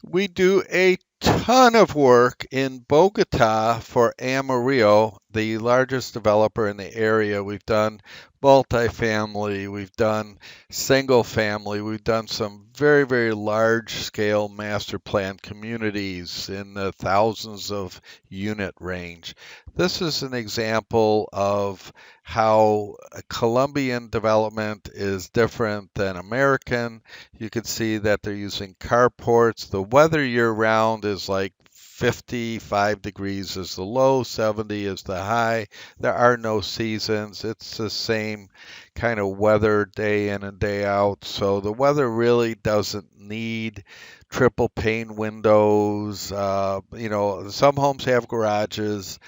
We do a ton of work in Bogota for Amarillo, the largest developer in the area. We've done multifamily, we've done single family, we've done some very, very large scale master plan communities in the thousands of unit range. This is an example of how a Colombian development is different than American. You can see that they're using carports. The weather year round is like 55 degrees is the low, 70 is the high. There are no seasons. It's the same kind of weather day in and day out. So the weather really doesn't need triple pane windows. Some homes have garages.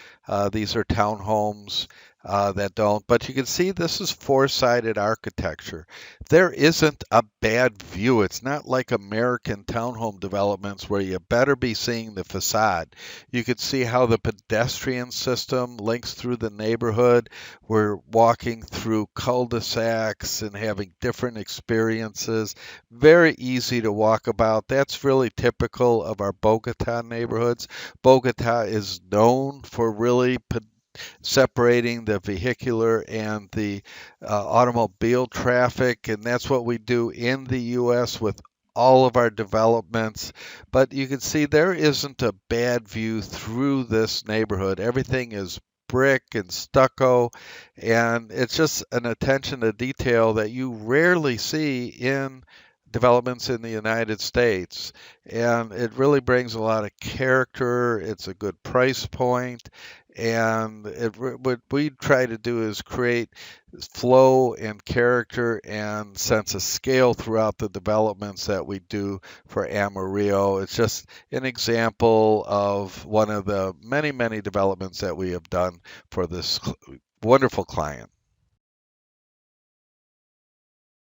These are townhomes that don't. But you can see this is four-sided architecture. There isn't a bad view. It's not like American townhome developments where you better be seeing the facade. You can see how the pedestrian system links through the neighborhood. We're walking through cul-de-sacs and having different experiences. Very easy to walk about. That's really typical of our Bogota neighborhoods. Bogota is known for really separating the vehicular and the automobile traffic, and that's what we do in the U.S. with all of our developments. But you can see there isn't a bad view through this neighborhood. Everything is brick and stucco, and it's just an attention to detail that you rarely see in developments in the United States. And it really brings a lot of character. It's a good price point. And what we try to do is create flow and character and sense of scale throughout the developments that we do for Amarillo. It's just an example of one of the many, many developments that we have done for this wonderful client.